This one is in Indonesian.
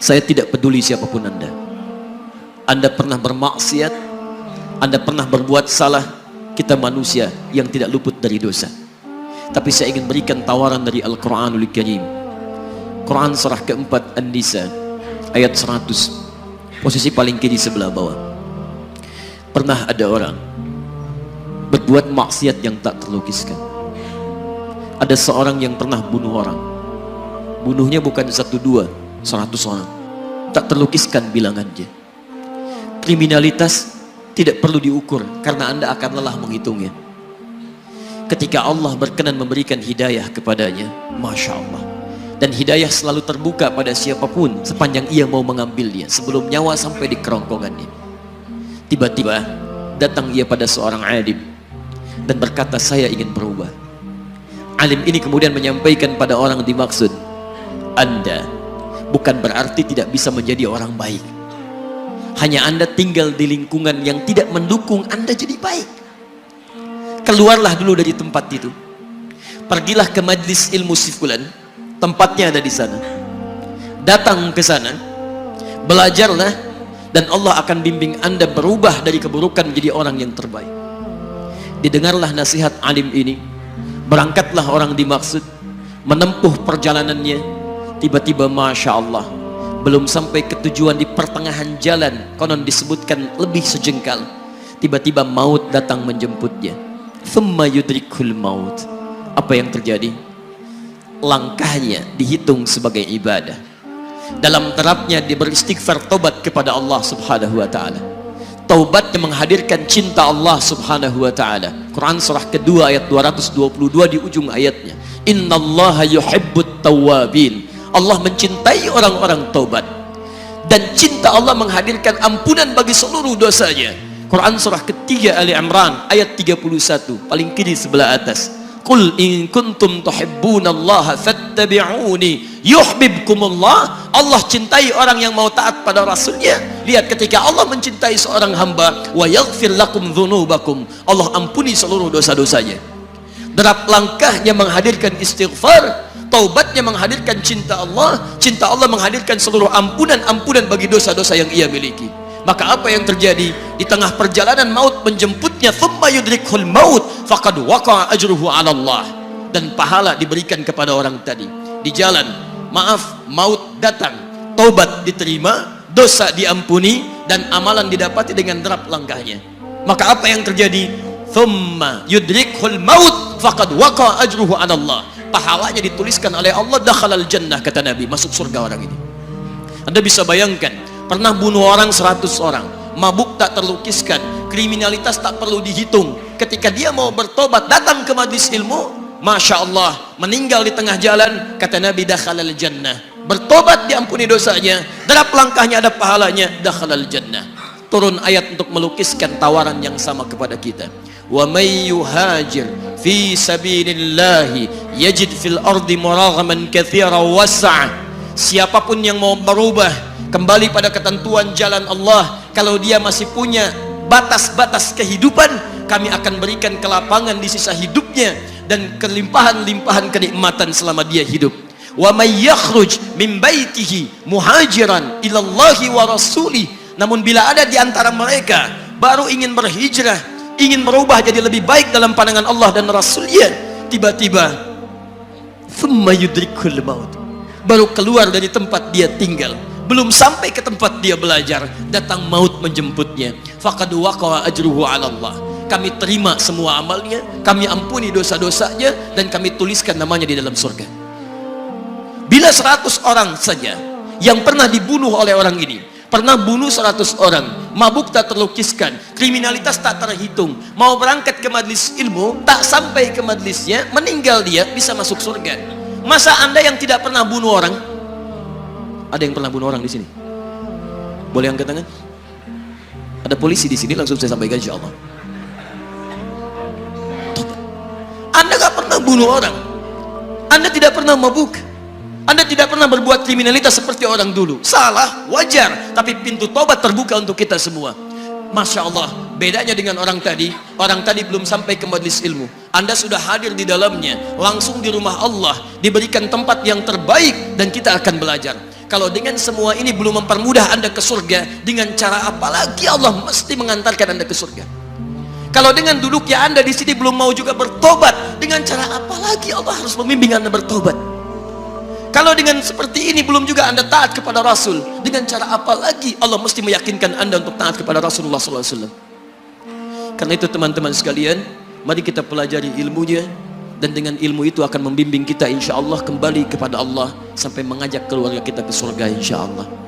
Saya tidak peduli siapapun Anda. Anda pernah bermaksiat, Anda pernah berbuat salah. Kita manusia yang tidak luput dari dosa. Tapi saya ingin berikan tawaran dari Al-Quranul Karim. Quran surah keempat An-Nisa ayat 100, posisi paling kiri sebelah bawah. Pernah ada orang berbuat maksiat yang tak terlukiskan. Ada seorang yang pernah bunuh orang. Bunuhnya bukan 1, 2, 100 orang. Tak terlukiskan bilangannya. Kriminalitas tidak perlu diukur karena Anda akan lelah menghitungnya. Ketika Allah berkenan memberikan hidayah kepadanya, Masya Allah, dan hidayah selalu terbuka pada siapapun sepanjang ia mau mengambilnya sebelum nyawa sampai di kerongkongannya. Tiba-tiba datang ia pada seorang alim dan berkata, saya ingin berubah. Alim ini kemudian menyampaikan pada orang dimaksud, Anda bukan berarti tidak bisa menjadi orang baik. Hanya Anda tinggal di lingkungan yang tidak mendukung Anda jadi baik. Keluarlah dulu dari tempat itu. Pergilah ke majlis ilmu si fulan, tempatnya ada di sana. Datang ke sana, belajarlah, dan Allah akan bimbing Anda berubah dari keburukan menjadi orang yang terbaik. Didengarlah nasihat alim ini. Berangkatlah orang dimaksud, menempuh perjalanannya. Tiba-tiba Masya Allah, belum sampai ke tujuan, di pertengahan jalan, konon disebutkan lebih sejengkal, tiba-tiba maut datang menjemputnya. Thumma yudrikul maut. Apa yang terjadi? Langkahnya dihitung sebagai ibadah. Dalam terapnya dia beristighfar, tobat kepada Allah subhanahu wa ta'ala. Taubatnya menghadirkan cinta Allah subhanahu wa ta'ala. Quran surah kedua ayat 222 di ujung ayatnya, innallaha yuhibbut tawwabin. Allah mencintai orang-orang taubat, dan cinta Allah menghadirkan ampunan bagi seluruh dosanya. Quran surah ketiga Ali Imran ayat 31, paling kiri sebelah atas. Qul in kuntum tuhibbunallaha fattabi'uni yuhibbukumullah. Allah cintai orang yang mau taat pada Rasulnya. Lihat, ketika Allah mencintai seorang hamba, wa yaghfir lakum dzunubakum, Allah ampuni seluruh dosa-dosanya. Derap langkahnya menghadirkan istighfar, taubatnya menghadirkan cinta Allah menghadirkan seluruh ampunan bagi dosa-dosa yang ia miliki. Maka apa yang terjadi? Di tengah perjalanan maut menjemputnya, thumma yudrikhul maut faqad waqa'a ajruhu 'ala Allah, dan pahala diberikan kepada orang tadi. Di jalan, maaf, maut datang, taubat diterima, dosa diampuni, dan amalan didapati dengan derap langkahnya. Maka apa yang terjadi? Thumma yudrikhul maut faqad waqa'a ajruhu 'ala Allah. Pahalanya dituliskan oleh Allah, dakhalal jannah, kata Nabi, masuk surga orang ini. Anda bisa bayangkan, pernah bunuh orang 100 orang, mabuk tak terlukiskan, kriminalitas tak perlu dihitung. Ketika dia mau bertobat, datang ke majlis ilmu, Masya Allah, meninggal di tengah jalan, kata Nabi, dakhalal jannah. Bertobat diampuni dosanya, derap langkahnya ada pahalanya, dakhalal jannah. Turun ayat untuk melukiskan tawaran yang sama kepada kita. Wa may yuhajir fi sabilillahi yajid fil ardi muraghaman katsiran was'a. Siapapun yang mau berubah kembali pada ketentuan jalan Allah, kalau dia masih punya batas-batas kehidupan, kami akan berikan kelapangan di sisa hidupnya dan kelimpahan-limpahan kenikmatan selama dia hidup. Wa may yakhruj min baitihi muhajiran ila Allahi wa rasuli. Namun bila ada di antara mereka baru ingin berhijrah, ingin berubah jadi lebih baik dalam pandangan Allah dan Rasulnya, tiba-tiba thumma yudrikul maut, baru keluar dari tempat dia tinggal, belum sampai ke tempat dia belajar, datang maut menjemputnya. Faqad waqa'a ajruhu 'ala Allah. Kami terima semua amalnya, kami ampuni dosa-dosanya, dan kami tuliskan namanya di dalam surga. Bila 100 orang saja yang pernah dibunuh oleh orang ini, pernah bunuh 100 orang, mabuk tak terlukiskan, kriminalitas tak terhitung, mau berangkat ke majlis ilmu, tak sampai ke majlisnya, meninggal dia, bisa masuk surga. Masa Anda yang tidak pernah bunuh orang? Ada yang pernah bunuh orang di sini? Boleh angkat tangan? Ada polisi di sini, langsung saya sampaikan insyaallah. Anda gak pernah bunuh orang, Anda tidak pernah mabuk, Anda tidak pernah berbuat kriminalitas seperti orang dulu. Salah, wajar, tapi pintu tobat terbuka untuk kita semua. Masya Allah, bedanya dengan orang tadi belum sampai ke majlis ilmu, Anda sudah hadir di dalamnya, langsung di rumah Allah, diberikan tempat yang terbaik, dan kita akan belajar. Kalau dengan semua ini belum mempermudah Anda ke surga, dengan cara apa lagi Allah mesti mengantarkan Anda ke surga? Kalau dengan duduknya Anda di sini belum mau juga bertobat, dengan cara apa lagi Allah harus membimbing Anda bertobat? Kalau dengan seperti ini belum juga Anda taat kepada Rasul, dengan cara apa lagi Allah mesti meyakinkan Anda untuk taat kepada Rasulullah SAW? Karena itu teman-teman sekalian, mari kita pelajari ilmunya, dan dengan ilmu itu akan membimbing kita insya Allah kembali kepada Allah sampai mengajak keluarga kita ke surga insya Allah.